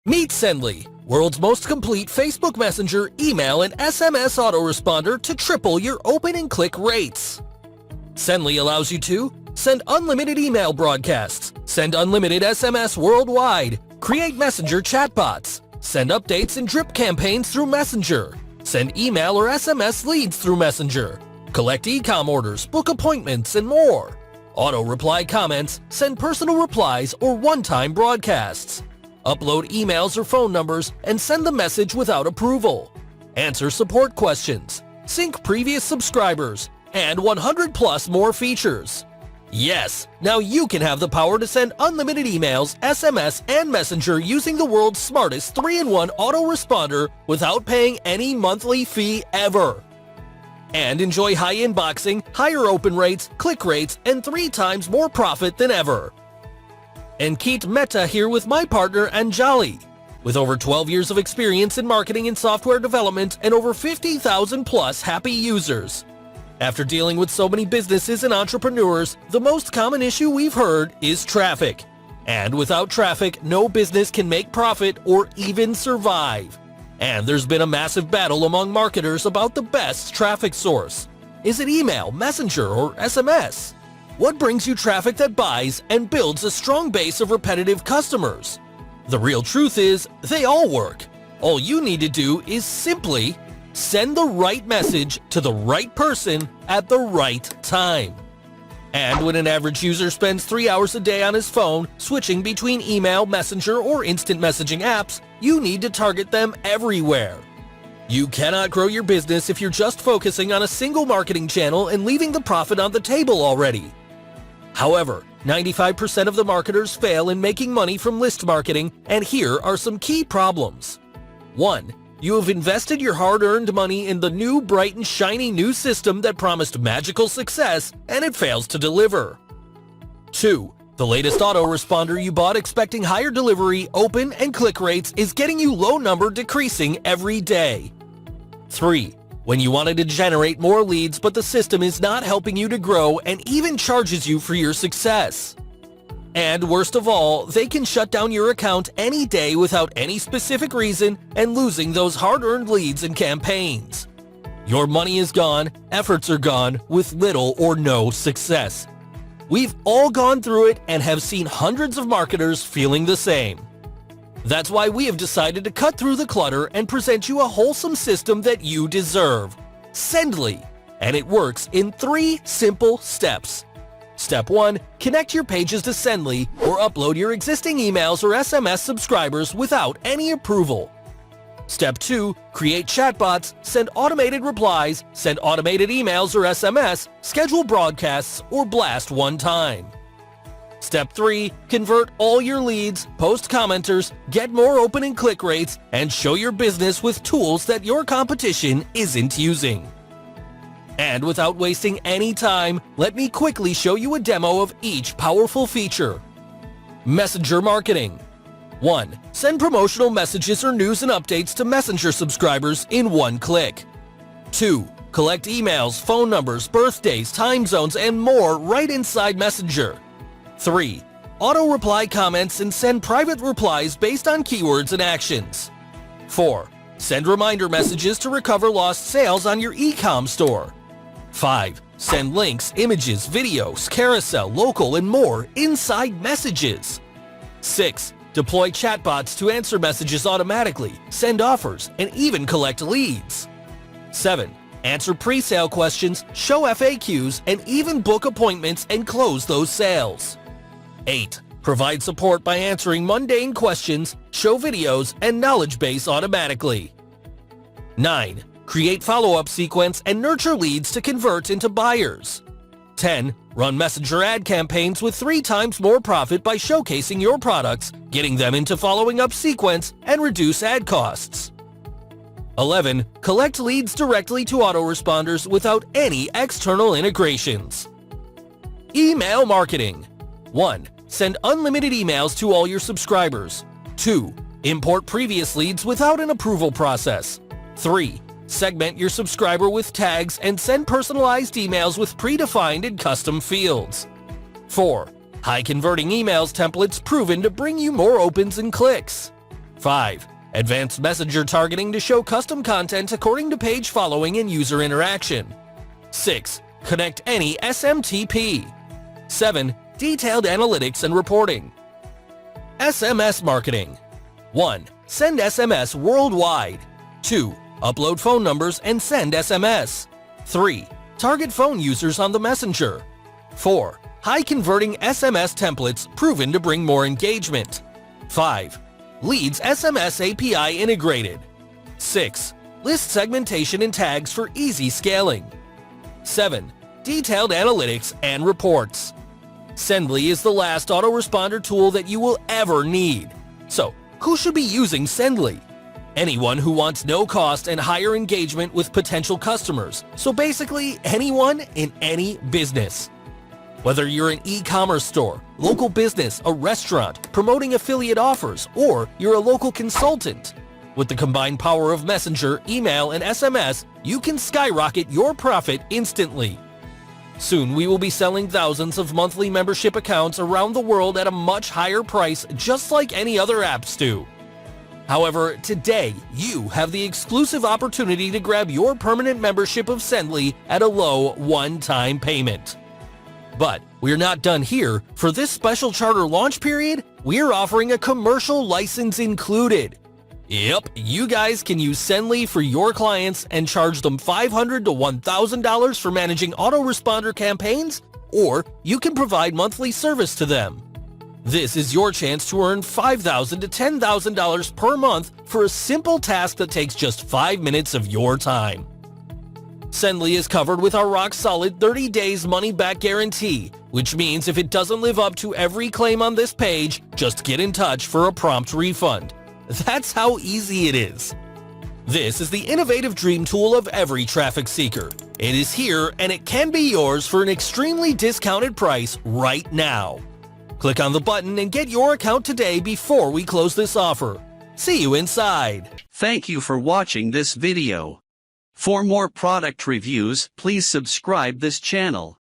Meet Sendly, world's most complete Facebook Messenger, email, and SMS autoresponder to triple your open and click rates. Sendly allows you to send unlimited email broadcasts, send unlimited SMS worldwide, create Messenger chatbots, send updates and drip campaigns through Messenger, send email or SMS leads through Messenger, collect e-com orders, book appointments, and more. Auto-reply comments, send personal replies or one-time broadcasts. Upload emails or phone numbers and send the message without approval. Answer support questions, sync previous subscribers, and 100 plus more features. Yes, now you can have the power to send unlimited emails, SMS, and Messenger using the world's smartest 3-in-1 autoresponder without paying any monthly fee ever. And enjoy high inboxing, higher open rates, click rates, and 3 times more profit than ever. And Keet Mehta here with my partner Anjali. With over 12 years of experience in marketing and software development and over 50,000 plus happy users. After dealing with so many businesses and entrepreneurs, the most common issue we've heard is traffic. And without traffic, no business can make profit or even survive. And there's been a massive battle among marketers about the best traffic source. Is it email, messenger, or SMS? What brings you traffic that buys and builds a strong base of repetitive customers? The real truth is, they all work. All you need to do is simply send the right message to the right person at the right time. And when an average user spends 3 hours a day on his phone, switching between email, messenger, or instant messaging apps, you need to target them everywhere. You cannot grow your business if you're just focusing on a single marketing channel and leaving the profit on the table already. However, 95% of the marketers fail in making money from list marketing, and here are some key problems. 1. You have invested your hard-earned money in the new, bright and shiny new system that promised magical success, and it fails to deliver. 2. The latest autoresponder you bought expecting higher delivery, open, and click rates is getting you low number decreasing every day. 3. When you wanted to generate more leads but the system is not helping you to grow and even charges you for your success. And worst of all, they can shut down your account any day without any specific reason and losing those hard-earned leads and campaigns. Your money is gone, efforts are gone, with little or no success. We've all gone through it and have seen hundreds of marketers feeling the same. That's why we have decided to cut through the clutter and present you a wholesome system that you deserve. Sendly. And it works in 3 simple steps. Step 1. Connect your pages to Sendly or upload your existing emails or SMS subscribers without any approval. Step 2. Create chatbots, send automated replies, send automated emails or SMS, schedule broadcasts, or blast one time. Step 3. Convert all your leads, post commenters, get more open and click rates, and show your business with tools that your competition isn't using. And without wasting any time, let me quickly show you a demo of each powerful feature. Messenger Marketing. 1. Send promotional messages or news and updates to Messenger subscribers in one click. 2. Collect emails, phone numbers, birthdays, time zones, and more right inside Messenger. 3. Auto-reply comments and send private replies based on keywords and actions. 4. Send reminder messages to recover lost sales on your e-com store. 5. Send links, images, videos, carousel, local, and more inside messages. 6. Deploy chatbots to answer messages automatically, send offers, and even collect leads. 7. Answer pre-sale questions, show FAQs, and even book appointments and close those sales. 8. Provide support by answering mundane questions, show videos, and knowledge base automatically. 9. Create follow-up sequence and nurture leads to convert into buyers. 10. Run Messenger ad campaigns with 3 times more profit by showcasing your products, getting them into following up sequence, and reduce ad costs. 11. Collect leads directly to autoresponders without any external integrations. Email Marketing. 1. Send unlimited emails to all your subscribers. 2. Import previous leads without an approval process. 3. Segment your subscriber with tags and send personalized emails with predefined and custom fields. 4. High-converting emails templates proven to bring you more opens and clicks. 5. Advanced messenger targeting to show custom content according to page following and user interaction. 6. Connect any SMTP. 7. Detailed analytics and reporting. SMS marketing. 1. Send SMS worldwide. 2. Upload phone numbers and send SMS. 3. Target phone users on the messenger. 4. High-converting SMS templates proven to bring more engagement. 5. Leads SMS API integrated. 6. List segmentation and tags for easy scaling. 7. Detailed analytics and reports. Sendly is the last autoresponder tool that you will ever need. So, who should be using Sendly? Anyone who wants no cost and higher engagement with potential customers. So basically, anyone in any business. Whether you're an e-commerce store, local business, a restaurant, promoting affiliate offers, or you're a local consultant. With the combined power of Messenger, email, and SMS, you can skyrocket your profit instantly. Soon we will be selling thousands of monthly membership accounts around the world at a much higher price, just like any other apps do. However, today, you have the exclusive opportunity to grab your permanent membership of Sendly at a low one-time payment. But we're not done here. For this special charter launch period, we're offering a commercial license included. Yep, you guys can use Sendly for your clients and charge them $500 to $1,000 for managing autoresponder campaigns, or you can provide monthly service to them. This is your chance to earn $5,000 to $10,000 per month for a simple task that takes just 5 minutes of your time. Sendly is covered with our rock-solid 30 days money-back guarantee, which means if it doesn't live up to every claim on this page, just get in touch for a prompt refund. That's how easy it is. This is the innovative dream tool of every traffic seeker. It is here and it can be yours for an extremely discounted price right now. Click on the button and get your account today before we close this offer. See you inside. Thank you for watching this video. For more product reviews, please subscribe this channel.